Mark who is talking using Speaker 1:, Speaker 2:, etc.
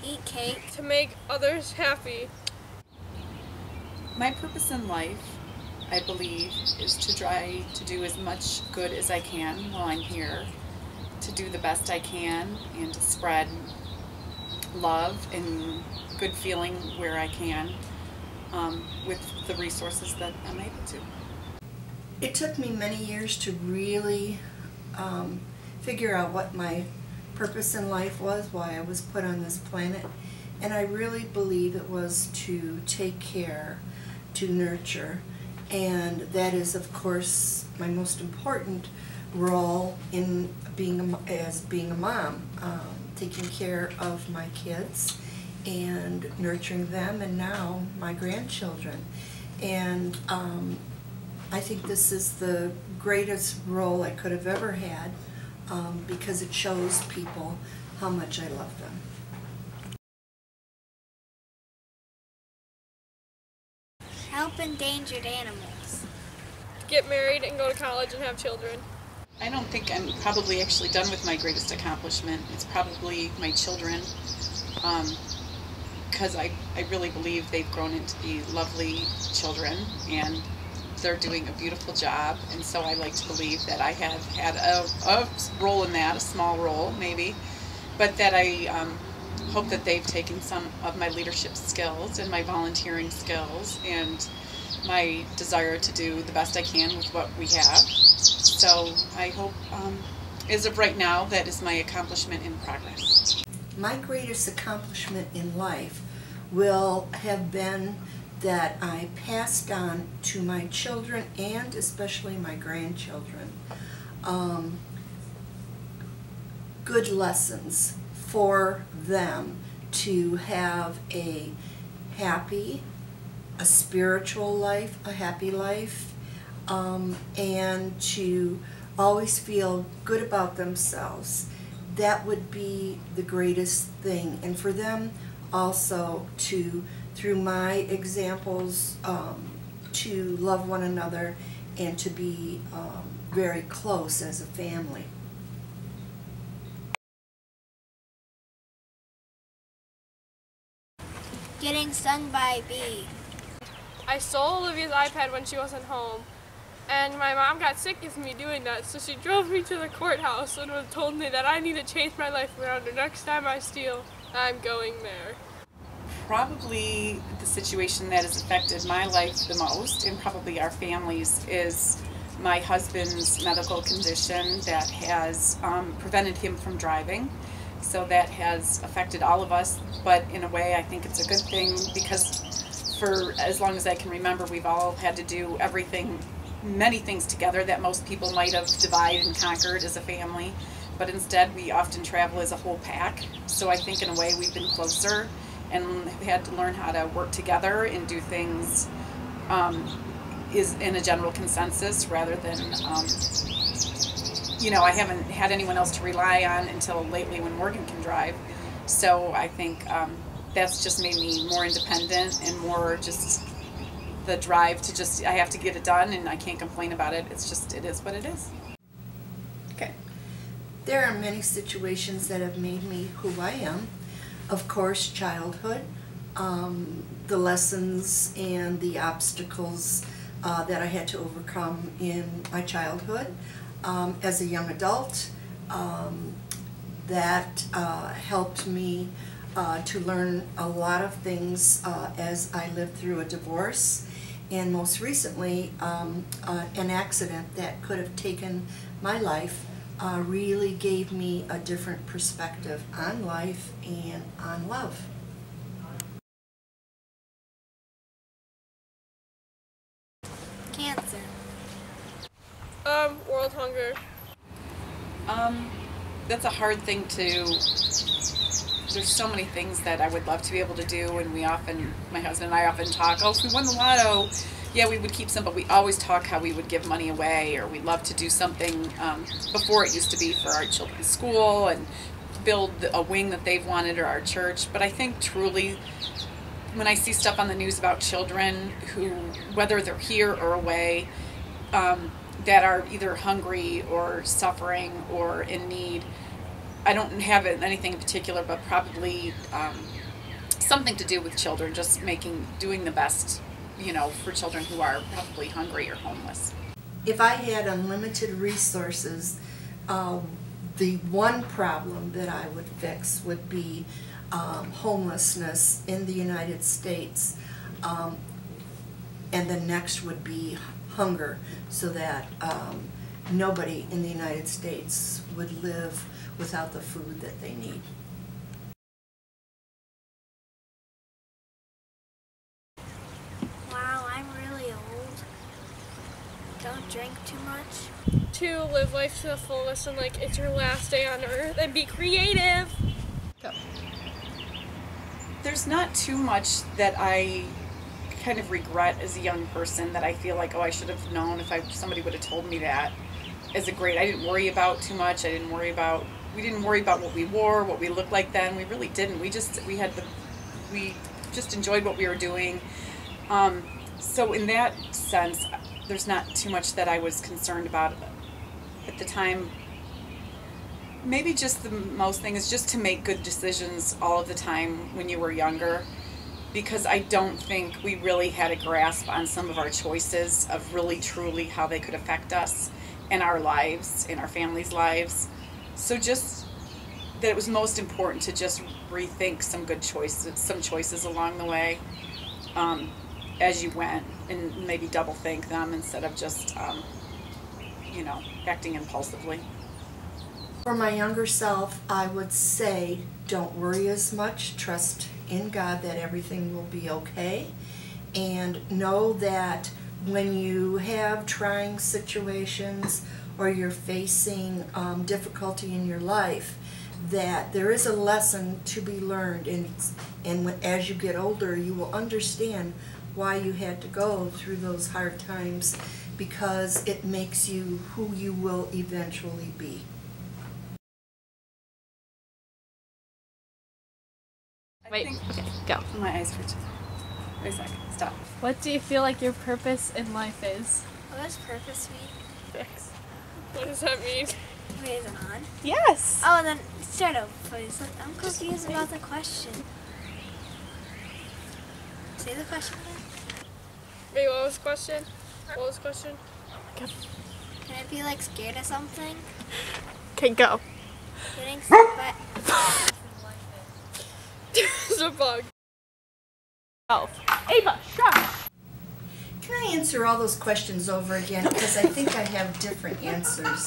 Speaker 1: Eat cake.
Speaker 2: To make others happy.
Speaker 3: My purpose in life, I believe, is to try to do as much good as I can while I'm here, to do the best I can, and to spread love and good feeling where I can, with the resources that I'm able to.
Speaker 4: It took me many years to really figure out what my purpose in life was, why I was put on this planet, and I really believe it was to take care, to nurture, and that is, of course, my most important role in being a mom, taking care of my kids and nurturing them, and now my grandchildren. And I think this is the greatest role I could have ever had, because it shows people how much I love them.
Speaker 1: Help endangered animals.
Speaker 2: Get married and go to college and have children.
Speaker 3: I don't think I'm probably actually done with my greatest accomplishment. It's probably my children, because I really believe they've grown into be lovely children, and they're doing a beautiful job, and so I like to believe that I have had a role in that, a small role maybe, but that I hope that they've taken some of my leadership skills and my volunteering skills and my desire to do the best I can with what we have. So I hope, as of right now, that is my accomplishment in progress.
Speaker 4: My greatest accomplishment in life will have been that I passed on to my children and especially my grandchildren good lessons for them to have a happy, a spiritual life, a happy life, and to always feel good about themselves. That would be the greatest thing. And for them also to, through my examples, to love one another and to be very close as a family.
Speaker 1: Getting stung by a bee.
Speaker 2: I stole Olivia's iPad when she wasn't home, and my mom got sick of me doing that, so she drove me to the courthouse and told me that I need to change my life around, and next time I steal, I'm going there.
Speaker 3: Probably the situation that has affected my life the most, and probably our families, is my husband's medical condition that has prevented him from driving. So that has affected all of us, but in a way I think it's a good thing, because for as long as I can remember, we've all had to do everything, many things together that most people might have divided and conquered as a family, but instead we often travel as a whole pack. So I think in a way we've been closer and have had to learn how to work together and do things is in a general consensus rather than you know, I haven't had anyone else to rely on until lately when Morgan can drive. So I think that's just made me more independent and more just the drive to just, I have to get it done and I can't complain about it. It's just, it is what it is. Okay.
Speaker 4: There are many situations that have made me who I am. Of course, childhood, the lessons and the obstacles that I had to overcome in my childhood. As a young adult, that helped me to learn a lot of things as I lived through a divorce, and most recently an accident that could have taken my life really gave me a different perspective on life and on love.
Speaker 1: Cancer.
Speaker 2: World hunger.
Speaker 3: That's a hard thing to, there's so many things that I would love to be able to do, and we often, my husband and I often talk, oh, if we won the lotto, yeah, we would keep some, but we always talk how we would give money away, or we'd love to do something, before it used to be for our children's school and build a wing that they've wanted, or our church. But I think truly, when I see stuff on the news about children who, whether they're here or away, that are either hungry or suffering or in need, I don't have anything in particular, but probably something to do with children, just doing the best, for children who are probably hungry or homeless.
Speaker 4: If I had unlimited resources, the one problem that I would fix would be homelessness in the United States, and the next would be hunger, so that nobody in the United States would live without the food that they need.
Speaker 1: Wow, I'm really old. Don't drink too much.
Speaker 2: To live life to the fullest and like it's your last day on earth and be creative. Go.
Speaker 3: There's not too much that I kind of regret as a young person that I feel like, oh, I should have known if somebody would have told me that as a grade. I didn't worry about too much. We didn't worry about what we wore, what we looked like then. We really didn't. We just enjoyed what we were doing. So in that sense, there's not too much that I was concerned about at the time. Maybe just the most thing is just to make good decisions all of the time when you were younger, because I don't think we really had a grasp on some of our choices of really truly how they could affect us in our lives, in our families' lives. So just that it was most important to just rethink some choices along the way as you went, and maybe double think them instead of just acting impulsively.
Speaker 4: For my younger self, I would say don't worry as much, trust in God that everything will be okay, and know that when you have trying situations or you're facing difficulty in your life, that there is a lesson to be learned, and as you get older you will understand why you had to go through those hard times, because it makes you who you will eventually be.
Speaker 2: Wait, okay, go.
Speaker 3: My eyes hurt. Wait a second, stop.
Speaker 2: What do you feel like your purpose in life is?
Speaker 1: What does purpose mean?
Speaker 2: Fix. What does that mean?
Speaker 1: Wait, is it on?
Speaker 2: Yes!
Speaker 1: Oh, then start over, please. I'm confused about the question. Say the question again.
Speaker 2: Wait, what was the question? What was the question?
Speaker 1: Can I be like scared of something?
Speaker 2: Okay, go.
Speaker 1: Getting stuck by...
Speaker 2: There's a bug. Oh. Ava, shush!
Speaker 4: Can I answer all those questions over again? Because I think I have different answers.